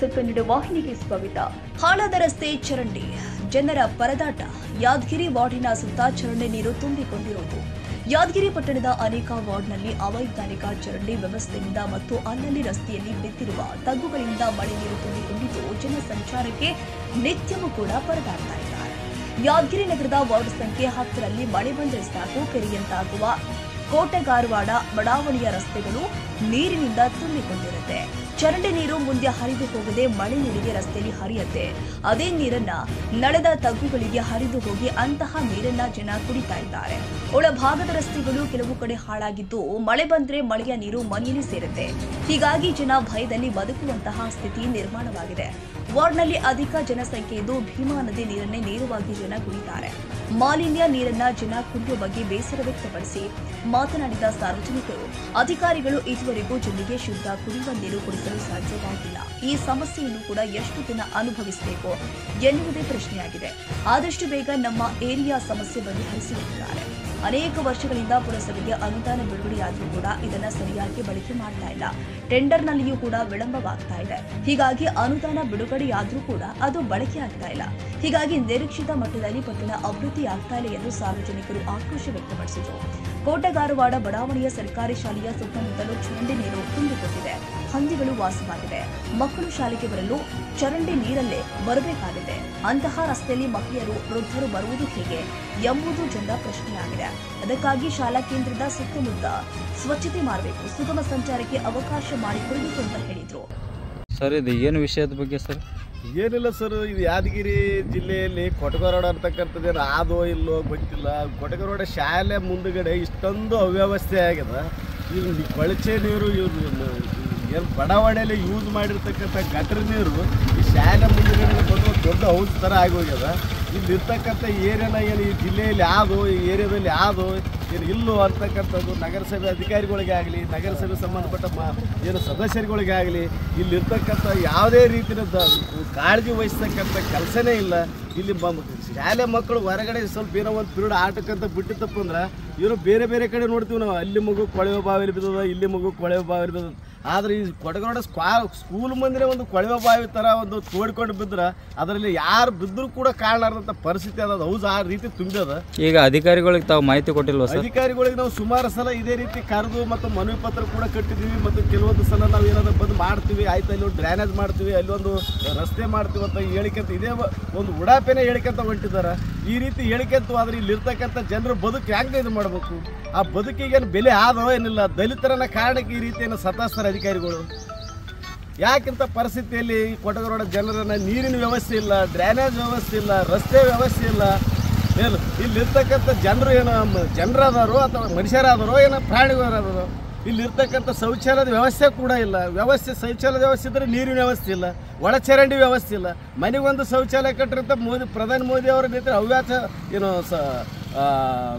News 12 ವಾಹಿನಿಗೆ ಸ್ವಾಗತ. ಹಾಳಾದ ರಸ್ತೆ ಚರಂಡಿ, ಜನರ ಪರದಾಟ. ಯಾದಗಿರಿ ವಾರ್ಡಿನ ಸುತ್ತ ಚರಂಡಿ ನೀರು ತುಂಬಿಕೊಂಡಿರುವುದು. ಯಾದಗಿರಿ ಪಟ್ಟಣದ ಅನೇಕ ವಾರ್ಡ್ನಲ್ಲಿ ಅವೈಜ್ಞಾನಿಕ ಚರಂಡಿ ವ್ಯವಸ್ಥೆಯಿಂದ ಮತ್ತು ಅಲ್ಲಲ್ಲಿ ರಸ್ತೆಯಲ್ಲಿ ಬಿದ್ದಿರುವ ತಗ್ಗುಗಳಿಂದ ಮಳೆ ನೀರು ತುಂಬಿಕೊಂಡಿದ್ದು ಜನಸಂಚಾರಕ್ಕೆ ನಿತ್ಯವೂ ಕೂಡ ಪರದಾಡ್ತಾ ಇದ್ದಾರೆ. ಯಾದಗಿರಿ ನಗರದ ವಾರ್ಡ್ ಸಂಖ್ಯೆ 10ರಲ್ಲಿ ಮಳೆ ಬಂದರೆ ಸಾಕು ಕೆರೆಯಂತಾಗುವ ಕೋಟೆಗಾರವಾಡ ಬಡಾವಣೆಯ ರಸ್ತೆಗಳು ನೀರಿನಿಂದ ತುಂಬಿಕೊಂಡಿರುತ್ತೆ. ಚರಂಡಿ ನೀರು ಮುಂದೆ ಹರಿದು ಹೋಗದೆ ಮಳೆ ನೀರಿಗೆ ರಸ್ತೆಯಲ್ಲಿ ಹರಿಯುತ್ತೆ. ಅದೇ ನೀರನ್ನ ನಡೆದ ತಗ್ಗುಗಳಿಗೆ ಹರಿದು ಹೋಗಿ ಅಂತಹ ನೀರನ್ನ ಜನ ಕುಡಿತಾ ಇದ್ದಾರೆ. ಒಳಭಾಗದ ರಸ್ತೆಗಳು ಕೆಲವು ಕಡೆ ಹಾಳಾಗಿದ್ದು ಮಳೆ ಬಂದ್ರೆ ಮಳೆಯ ನೀರು ಮನೆಯಲ್ಲಿ ಸೇರುತ್ತೆ. ಹೀಗಾಗಿ ಜನ ಭಯದಲ್ಲಿ ಬದುಕುವಂತಹ ಸ್ಥಿತಿ ನಿರ್ಮಾಣವಾಗಿದೆ. ವಾರ್ಡ್ನಲ್ಲಿ ಅಧಿಕ ಜನಸಂಖ್ಯೆ ಇದ್ದು ಭೀಮಾ ನದಿ ನೀರನ್ನೇ ನೇರವಾಗಿ ಜನ ಕುಡಿತಾರೆ. ಮಾಲಿನ್ಯ ನೀರನ್ನ ಜನ ಕುಡಿಯುವ ಬಗ್ಗೆ ಬೇಸರ ವ್ಯಕ್ತಪಡಿಸಿ ಮಾತನಾಡಿದ ಸಾರ್ವಜನಿಕರು, ಅಧಿಕಾರಿಗಳು ಇದುವರೆಗೂ ಜನರಿಗೆ ಶುದ್ಧ ಕುಡಿಯುವ ನೀರು ಕೊಡಿಸಲು ಸಾಧ್ಯವಾಗಿಲ್ಲ. ಈ ಸಮಸ್ಯೆಯನ್ನು ಕೂಡ ಎಷ್ಟು ದಿನ ಅನುಭವಿಸಬೇಕು ಎನ್ನುವುದೇ ಪ್ರಶ್ನೆಯಾಗಿದೆ. ಆದಷ್ಟು ಬೇಗ ನಮ್ಮ ಏರಿಯಾ ಸಮಸ್ಯೆ ಬಗೆಹರಿಸಿದ್ದಾರೆ. ಅನೇಕ ವರ್ಷಗಳಿಂದ ಪುರಸಭೆಗೆ ಅನುದಾನ ಬಿಡುಗಡೆಯಾದರೂ ಕೂಡ ಇದನ್ನ ಸರಿಯಾಗಿ ಬಳಕೆ ಮಾಡ್ತಾ ಇಲ್ಲ. ಟೆಂಡರ್ನಲ್ಲಿಯೂ ಕೂಡ ವಿಳಂಬವಾಗ್ತಾ ಇದೆ. ಹೀಗಾಗಿ ಅನುದಾನ ಬಿಡುಗಡೆಯಾದರೂ ಕೂಡ ಅದು ಬಳಕೆ ಆಗ್ತಾ ಇಲ್ಲ. ಹೀಗಾಗಿ ನಿರೀಕ್ಷಿತ ಮಟ್ಟದಲ್ಲಿ ಪಟ್ಟಣ ಅಭಿವೃದ್ಧಿ ಆಗ್ತಾ ಇಲ್ಲ ಎಂದು ಸಾರ್ವಜನಿಕರು ಆಕ್ರೋಶ ವ್ಯಕ್ತಪಡಿಸಿದರು. ಕೋಟೆಗಾರವಾಡ ಬಡಾವಣೆಯ ಸರ್ಕಾರಿ ಶಾಲೆಯ ಸುತ್ತಮುತ್ತಲೂ ಚರಂಡಿ ನೀರು ತುಂಬಿಕೊಂಡಿದೆ. ಹಂದಿಗಳು ವಾಸವಾಗಿದೆ. ಮಕ್ಕಳು ಶಾಲೆಗೆ ಬರಲು ಚರಂಡಿ ನೀರಲ್ಲೇ ಬರಬೇಕಾಗಿದೆ. ಅಂತಹ ರಸ್ತೆಯಲ್ಲಿ ಮಹಿಳೆಯರು ವೃದ್ಧರು ಬರುವುದು ಹೇಗೆ ಎಂಬುದು ಜನರ ಪ್ರಶ್ನೆಯಾಗಿದೆ. ಅದಕ್ಕಾಗಿ ಶಾಲಾ ಕೇಂದ್ರದ ಸುತ್ತಮುತ್ತ ಸ್ವಚ್ಛತೆ ಮಾಡಬೇಕು, ಸುಗಮ ಸಂಚಾರಕ್ಕೆ ಅವಕಾಶ ಮಾಡಿಕೊಡಬೇಕು ಅಂತ ಹೇಳಿದ್ರು. ಸರ್, ಇದು ಏನು ವಿಷಯದ ಬಗ್ಗೆ ಸರ್? ಏನಿಲ್ಲ ಸರ್, ಇದು ಯಾದಗಿರಿ ಜಿಲ್ಲೆಯಲ್ಲಿ ಕೊಟಗರೋಡ ಅಂತಕ್ಕಂಥದ್ದೇನು ಆದೋ ಇಲ್ಲೋ ಗೊತ್ತಿಲ್ಲ. ಕೊಟಗರೋಡ ಶಾಲೆ ಮುಂದುಗಡೆ ಇಷ್ಟೊಂದು ಅವ್ಯವಸ್ಥೆ ಆಗಿದೆ. ಇದು ಕೊಳಚೆ ನೀರು ಏನು ಬಡಾವಣೆಯಲ್ಲಿ ಯೂಸ್ ಮಾಡಿರ್ತಕ್ಕಂಥ ಗಟರ್ ನೀರು ಈ ಶಾಲೆ ಮುಂದುಗಡೆ ಬಂದು ದೊಡ್ಡ ಹೌಸ್ ಥರ ಆಗೋಗ್ಯದ. ಇಲ್ಲಿರ್ತಕ್ಕಂಥ ಏರಿಯಾನ ಏನು ಈ ಜಿಲ್ಲೆಯಲ್ಲಿ ಆದೋ ಈ ಏರಿಯಾದಲ್ಲಿ ಆದೋ ಏನು ಇಲ್ಲೋ ಅಂತಕ್ಕಂಥದ್ದು ನಗರಸಭೆ ಅಧಿಕಾರಿಗಳಿಗೆ ಆಗಲಿ, ನಗರಸಭೆ ಸಂಬಂಧಪಟ್ಟ ಏನು ಸದಸ್ಯರುಗಳಿಗೆ ಆಗಲಿ ಇಲ್ಲಿರ್ತಕ್ಕಂಥ ಯಾವುದೇ ರೀತಿಯ ಕಾಳಜಿ ವಹಿಸ್ತಕ್ಕಂಥ ಕೆಲಸನೇ ಇಲ್ಲ. ಇಲ್ಲಿ ಶಾಲೆ ಮಕ್ಕಳು ಹೊರಗಡೆ ಸ್ವಲ್ಪ ಏನೋ ಒಂದು ಪಿರಿಯಡ್ ಆಟಕ್ಕಂತ ಬಿಟ್ಟಿತ್ತಪ್ಪ ಅಂದ್ರೆ ಇವರು ಬೇರೆ ಬೇರೆ ಕಡೆ ನೋಡ್ತೀವಿ ನಾವು. ಅಲ್ಲಿ ಮಗು ಕೊಳೆವ ಬಾವಿಲಿ ಬಿದ್ದದ, ಇಲ್ಲಿ ಮಗು ಕೊಳೆವ ಬಾವಿಲಿ ಬಿದ್ದದ. ಆದರೆ ಈ ಕೊಟಗರೋಡ ಸ್ಕೂಲ್ ಮುಂದೆ ಒಂದು ಕೊಳೆವ ಬಾವಿ ಥರ ಒಂದು ತೋಡ್ಕೊಂಡು ಬಿದ್ರೆ ಅದರಲ್ಲಿ ಯಾರು ಬಿದ್ದರೂ ಕೂಡ ಕಾಣಲಾರ್ದಂಥ ಪರಿಸ್ಥಿತಿ ಅದ. ಹೌದು, ಆ ರೀತಿ ತುಂಬಿದ. ಈಗ ಅಧಿಕಾರಿಗಳಿಗೆ ತಾವು ಮಾಹಿತಿ ಕೊಟ್ಟಿಲ್ವ ಸರ್? ಅಧಿಕಾರಿಗಳಿಗೆ ನಾವು ಸುಮಾರು ಸಲ ಇದೇ ರೀತಿ ಕರೆದು ಮತ್ತು ಮನವಿ ಪತ್ರ ಕೂಡ ಕಟ್ಟಿದ್ದೀವಿ. ಮತ್ತು ಕೆಲವೊಂದು ಸಲ ನಾವು ಏನಾದರೂ ಬಂದು ಮಾಡ್ತೀವಿ, ಆಯ್ತು ಅಲ್ಲಿ ಒಂದು ಡ್ರೈನೇಜ್ ಮಾಡ್ತೀವಿ, ಅಲ್ಲಿ ಒಂದು ರಸ್ತೆ ಮಾಡ್ತೀವಿ ಅಂತ ಹೇಳಿಕೆಂತ ಇದೇ ಒಂದು ಉಡಾಪೆನೇ ಹೇಳಿಕೆಂತ ಹೊಂಟಿದ್ದಾರೆ. ಈ ರೀತಿ ಹೇಳಿಕೆಂತು ಆದರೆ ಇಲ್ಲಿರ್ತಕ್ಕಂಥ ಜನರು ಬದುಕು ಹೆಂಗೆ ಇದು ಮಾಡಬೇಕು? ಆ ಬದುಕಿಗೇನು ಬೆಲೆ ಆದೋ ಏನಿಲ್ಲ. ದಲಿತರನ್ನ ಕಾರಣಕ್ಕೆ ಈ ರೀತಿಯನ್ನು ಸತಾಸ್ತಾರೆ ಅಧಿಕಾರಿಗಳು. ಯಾಕಿಂತ ಪರಿಸ್ಥಿತಿಯಲ್ಲಿ ಈ ಕೊಟಗರೋಡ ಜನರನ್ನ ನೀರಿನ ವ್ಯವಸ್ಥೆ ಇಲ್ಲ, ಡ್ರೈನೇಜ್ ವ್ಯವಸ್ಥೆ ಇಲ್ಲ, ರಸ್ತೆ ವ್ಯವಸ್ಥೆ ಇಲ್ಲ. ಏನು ಇಲ್ಲಿರ್ತಕ್ಕಂಥ ಜನರು ಏನು ಜನರಾದಾರೋ ಅಥವಾ ಮನುಷ್ಯರಾದಾರೋ ಏನೋ ಪ್ರಾಣಿಗಳಾದಾರೋ ಇಲ್ಲಿರ್ತಕ್ಕಂಥ ಶೌಚಾಲಯದ ವ್ಯವಸ್ಥೆ ಕೂಡ ಇಲ್ಲ. ಶೌಚಾಲಯದ ವ್ಯವಸ್ಥೆ ಇದ್ದರೆ ನೀರಿನ ವ್ಯವಸ್ಥೆ ಇಲ್ಲ, ಒಳಚರಂಡಿ ವ್ಯವಸ್ಥೆ ಇಲ್ಲ. ಮನೆಗೊಂದು ಶೌಚಾಲಯ ಕಟ್ಟಿರಂತ ಪ್ರಧಾನಿ ಮೋದಿ ಅವರ ನೇತೃತ್ವ ಹವ್ಯಾಸ ಏನು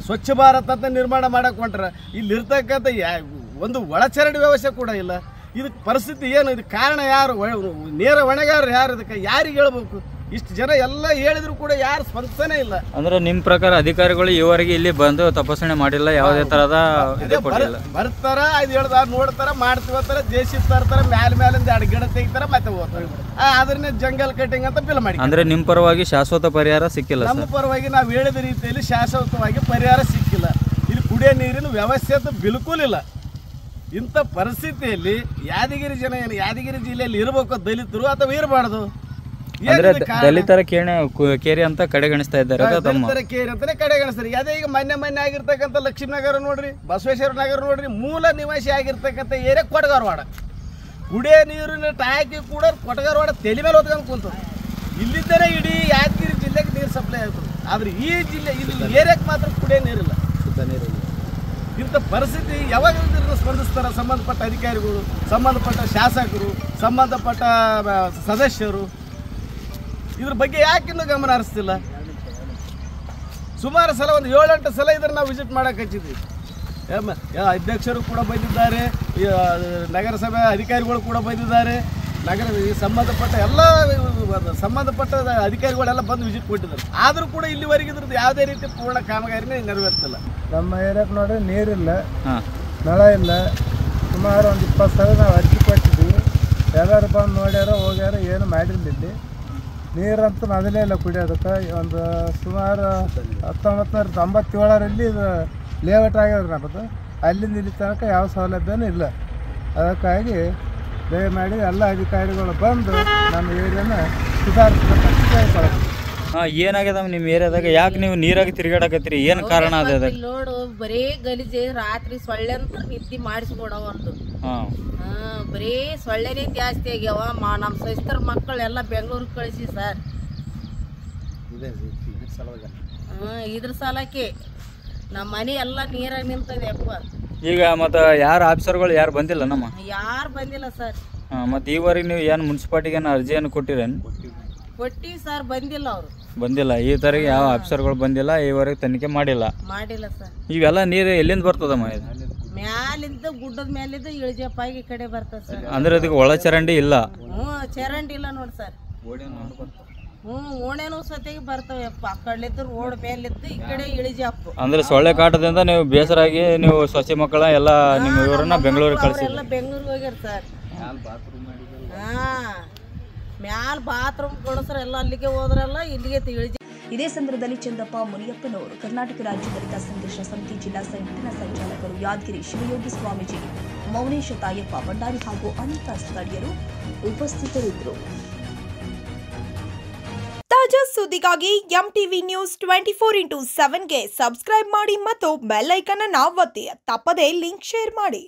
ಸ್ವಚ್ಛ ಭಾರತ್ ಅಂತ ನಿರ್ಮಾಣ ಮಾಡಕ್ಕೆ ಹೊಂಟ್ರ. ಇಲ್ಲಿರ್ತಕ್ಕಂಥ ಒಂದು ಒಳಚರಂಡಿ ವ್ಯವಸ್ಥೆ ಕೂಡ ಇಲ್ಲ. ಇದಕ್ಕೆ ಪರಿಸ್ಥಿತಿ ಏನು? ಇದಕ್ಕೆ ಕಾರಣ ಯಾರು? ನೇರ ಹೊಣೆಗಾರರು ಯಾರು? ಇದಕ್ಕೆ ಯಾರಿಗೆ ಹೇಳ್ಬೇಕು? ಇಷ್ಟು ಜನ ಎಲ್ಲ ಹೇಳಿದ್ರು ಕೂಡ ಯಾರು ಸ್ಪಂದನೆ ಇಲ್ಲ. ಅಂದ್ರೆ ನಿಮ್ಮ ಪ್ರಕಾರ ಅಧಿಕಾರಿಗಳು ಈವರೆಗೆ ಇಲ್ಲಿ ಬಂದು ತಪಾಸಣೆ ಮಾಡಿಲ್ಲ, ಯಾವುದೇ ತರಹದ ಬರ್ತಾರ, ಇದು ಹೇಳ್ದ ನೋಡ್ತಾರ, ಮಾಡ್ತೀವತ್ತಾರ, ಜೇಸಿ ತರ್ತಾರ, ಮ್ಯಾಲಿಂದ 2 ಗಿಡ ತೆಗಿತಾರ, ಮತ್ತೆ ಹೋಗ್ತಾರೆ. ಅದನ್ನೇ ಜಂಗಲ್ ಕಟಿಂಗ್ ಅಂತ ಬಿಲ್ ಮಾಡಿ. ಅಂದ್ರೆ ನಿಮ್ಮ ಪರವಾಗಿ ಶಾಶ್ವತ ಪರಿಹಾರ ಸಿಕ್ಕಿಲ್ಲ? ನಮ್ಮ ಪರವಾಗಿ ನಾವು ಹೇಳಿದ ರೀತಿಯಲ್ಲಿ ಶಾಶ್ವತವಾಗಿ ಪರಿಹಾರ ಸಿಕ್ಕಿಲ್ಲ. ಇಲ್ಲಿ ಕುಡಿಯೋ ನೀರಿನ ವ್ಯವಸ್ಥೆ ಅಂತ ಬಿಲ್ಕುಲ್ ಇಲ್ಲ. ಇಂಥ ಪರಿಸ್ಥಿತಿಯಲ್ಲಿ ಯಾದಗಿರಿ ಜನ ಏನು ಯಾದಗಿರಿ ಜಿಲ್ಲೆಯಲ್ಲಿ ಇರಬೇಕು ದಲಿತರು ಅಥವಾ ಇರಬಾರ್ದು? ದಲಿತರ ಕೇರಿ ಅಂತ ಕಡೆಗಣಿಸ್ತಾ ಇದ್ದಾರೆ. ದಲಿತರ ಕೇರಿ ಅಂತಾನೆ ಕಡೆಗಣಿಸ್ತಾರೆ. ಅದೇ ಈಗ ಮೊನ್ನೆ ಆಗಿರ್ತಕ್ಕಂಥ ಲಕ್ಷ್ಮೀನಗರ ನೋಡ್ರಿ, ಬಸವೇಶ್ವರ ನಗರ ನೋಡ್ರಿ, ಮೂಲ ನಿವಾಸಿ ಆಗಿರ್ತಕ್ಕಂಥ ಏರಿಯಾ ಕೊಟಗರವಾಡ. ಕುಡಿಯೋ ನೀರಿನ ಟಾಕಿ ಕೂಡ ಕೊಟಗರವಾಡ ತಲೆ ಮೇಲೆ ಹೊತ್ಕೊಂಡು ಕುಂತದ. ಇಲ್ಲಿದ್ದರೆ ಇಡೀ ಯಾದಗಿರಿ ಜಿಲ್ಲೆಗೆ ನೀರು ಸಪ್ಲೈ ಆಗ್ತದೆ. ಆದರೆ ಈ ಜಿಲ್ಲೆ ಇಲ್ಲಿ ಏರಿಯಾಕ್ಕೆ ಮಾತ್ರ ಕುಡಿಯೋ ನೀರಿಲ್ಲ, ಶುದ್ಧ ನೀರಿಲ್ಲ. ಇಂಥ ಪರಿಸ್ಥಿತಿ ಯಾವಾಗ ಸ್ಪಂದಿಸ್ತಾರ ಸಂಬಂಧಪಟ್ಟ ಅಧಿಕಾರಿಗಳು, ಸಂಬಂಧಪಟ್ಟ ಶಾಸಕರು, ಸಂಬಂಧಪಟ್ಟ ಸದಸ್ಯರು? ಇದ್ರ ಬಗ್ಗೆ ಯಾಕಿನ್ನೂ ಗಮನ ಹರಿಸ್ತಿಲ್ಲ? ಸುಮಾರು ಸಲ ಒಂದು 7-8 ಸಲ ಇದನ್ನು ನಾವು ವಿಸಿಟ್ ಮಾಡಕ್ಕೆ ಹಚ್ಚಿದ್ವಿ. ಅಧ್ಯಕ್ಷರು ಕೂಡ ಬಂದಿದ್ದಾರೆ, ನಗರಸಭೆ ಅಧಿಕಾರಿಗಳು ಕೂಡ ಬಂದಿದ್ದಾರೆ, ಸಂಬಂಧಪಟ್ಟ ಎಲ್ಲ ಸಂಬಂಧಪಟ್ಟ ಅಧಿಕಾರಿಗಳೆಲ್ಲ ಬಂದು ವಿಸಿಟ್ ಕೊಟ್ಟಿದ್ದಾರೆ. ಆದರೂ ಕೂಡ ಇಲ್ಲಿವರೆಗೆ ಇದ್ರದ್ದು ಯಾವುದೇ ರೀತಿ ಪೂರ್ಣ ಕಾಮಗಾರಿನೇ ನೆರವೇರ್ತಿಲ್ಲ. ನಮ್ಮ ಏರಿಯಾಕ್ಕೆ ನೋಡ್ರಿ ನೀರಿಲ್ಲ, ನಳ ಇಲ್ಲ. ಸುಮಾರು ಒಂದು 20 ಸಾವಿರ ನಾವು ಅರ್ಜಿ ಕೊಟ್ಟಿದ್ವಿ. ಎಲ್ಲರೂ ಬಂದು ನೋಡ್ಯಾರ ಹೋಗ್ಯಾರ ಏನು ಮಾಡಿಲ್ಲ ಇಲ್ಲಿ ನೀರಂತೂ ಮೊದಲೇ ಇಲ್ಲ ಕುಡಿಯೋದಕ್ಕೆ ಒಂದು ಸುಮಾರು 1997ರಲ್ಲಿ ಇದು ಲೇಔಟ್ ಆಗ್ಯದ್ರಿ ನಮ್ಮದು ಅಲ್ಲಿಂದ ಇಲ್ಲಿ ತನಕ ಯಾವ ಸೌಲಭ್ಯನೂ ಇಲ್ಲ ಅದಕ್ಕಾಗಿ ದಯಮಾಡಿ ಎಲ್ಲ ಅಧಿಕಾರಿಗಳು ಬಂದು ನಮ್ಮ ಏರಿಯಾನ ಸುಧಾರಿಸ್ಬೇಕಂತ ಕೇಳ್ಕೊಳ್ಳೋದು. ಏನಾಗ್ಯದ ನಿಮ್ಮ ಏರಿಯಾದಾಗ ಯಾಕೆ ನೀವು ನೀರಾಗಿ ತಿರುಗಾಡಕತ್ತೀರಿ ಏನು ಕಾರಣ ಅದ ಅದಕ್ಕೆ? ನೋಡು ಬರೇ ಗಲೀಜೆ ರಾತ್ರಿ ಸೊಳ್ಳೆ ಅಂತ ನಿದ್ದೆ ಮಾಡಿಸ್ಕೊಡವಂತು ಬರೀ ಸೊಳ್ಳೆನೇ ಜಾಸ್ತಿ ಆಗ್ಯಾವ ನಮ್ಮ ಸಿಸ್ಟರ್ ಮಕ್ಕಳೆಲ್ಲ ಬೆಂಗಳೂರಿಗೆ ಕಳಿಸಿ ಸರ್ ಇದ್ರ ಸಲಕ್ಕೆ ನಮ್ಮ ಮನೆ ಎಲ್ಲ ನೀರಾಗ ನಿಂತದೆ ಅಪ್ಪ. ಈಗ ಮತ್ತು ಯಾರು ಆಫೀಸರ್ಗಳು ಯಾರು ಬಂದಿಲ್ಲ ನಮ್ಮ ಯಾರು ಬಂದಿಲ್ಲ ಸರ್. ಮತ್ತು ಈವರೆಗೆ ನೀವು ಏನು ಮುನ್ಸಿಪಾಲ್ಟಿಗೆ ಅರ್ಜಿಯನ್ನು ಕೊಟ್ಟಿರೇನು? ಕೊಟ್ಟಿವಿ ಸರ್, ಬಂದಿಲ್ಲ ಅವರು. ಬಂದಿಲ್ಲ ಈ ಥರ ಯಾವ ಆಫೀಸರ್ಗಳು ಬಂದಿಲ್ಲ ಈವರೆಗೆ ತನಿಖೆ ಮಾಡಿಲ್ಲ ಸರ್. ಇವೆಲ್ಲ ನೀರು ಎಲ್ಲಿಂದ ಬರ್ತದಮ್ಮ ಇದು? ಮ್ಯಾಲಿಂದ ಗುಡ್ಡದ ಮ್ಯಾಲಿಂದ ಇಳಿಜಪ್ಪಾಗಿ ಈ ಕಡೆ ಬರ್ತದೆ ಸರ್. ಅಂದ್ರೆ ಅದಕ್ಕೆ ಒಳ ಚರಂಡಿ ಇಲ್ಲ? ಚರಂಡಿ ಇಲ್ಲ ನೋಡಿ ಸರ್. ಓಣೆನೂ ಸತಿಗೆ ಬರ್ತವೆ ಆ ಕಡೆಲಿದ್ದು ರೋಡ್ ಮೇಲಿದ್ದು ಈ ಕಡೆ ಇಳಿಜಪ್ಪು. ಅಂದ್ರೆ ಸೊಳ್ಳೆ ಕಾಟದಿಂದ ನೀವು ಬೇಸರಾಗಿ ನೀವು ಸೊಸೆ ಮಕ್ಕಳ ಎಲ್ಲ ನಿಮ್ಮ ಇವರನ್ನ ಬೆಂಗಳೂರಿಗೆ ಕಳಿಸಿಲ್ಲ? ಬೆಂಗಳೂರಿಗೆ ಹೋಗ್ಯಾರ ಸರ್. ಮ್ಯಾಲ ಬಾತ್ರೂಮ್ ಕೊಡಿಸ್ರ ಎಲ್ಲ ಅಲ್ಲಿಗೆ ಹೋದ್ರಲ್ಲ ಇಲ್ಲಿಗೆ ಇಳಿಜ. ಇದೇ ಸಂದರ್ಭದಲ್ಲಿ ಚಂದಪ್ಪ ಮುನಿಯಪ್ಪನವರು, ಕರ್ನಾಟಕ ರಾಜ್ಯ ದಲಿತ ಸಂಘರ್ಷ ಸಮಿತಿ ಜಿಲ್ಲಾ ಸಂಘಟನಾ ಸಂಚಾಲಕರು ಯಾದಗಿರಿ ಶಿವಯೋಗಿ ಸ್ವಾಮೀಜಿ, ಮೌನೇಶ ತಾಯಪ್ಪ ಭಂಡಾರಿ ಹಾಗೂ ಅನೇಕ ಸ್ಥಳೀಯರು ಉಪಸ್ಥಿತರಿದ್ದರು. ತಾಜಾ ಸುದ್ದಿಗಾಗಿ ಎಂಟಿವಿ ನ್ಯೂಸ್ 24x7ಗೆ ಸಬ್ಸ್ಕ್ರೈಬ್ ಮಾಡಿ ಮತ್ತು ಬೆಲ್ ಐಕಾನ್ ಅನ್ನು ಒತ್ತಿ. ತಪ್ಪದೇ ಲಿಂಕ್ ಶೇರ್ ಮಾಡಿ.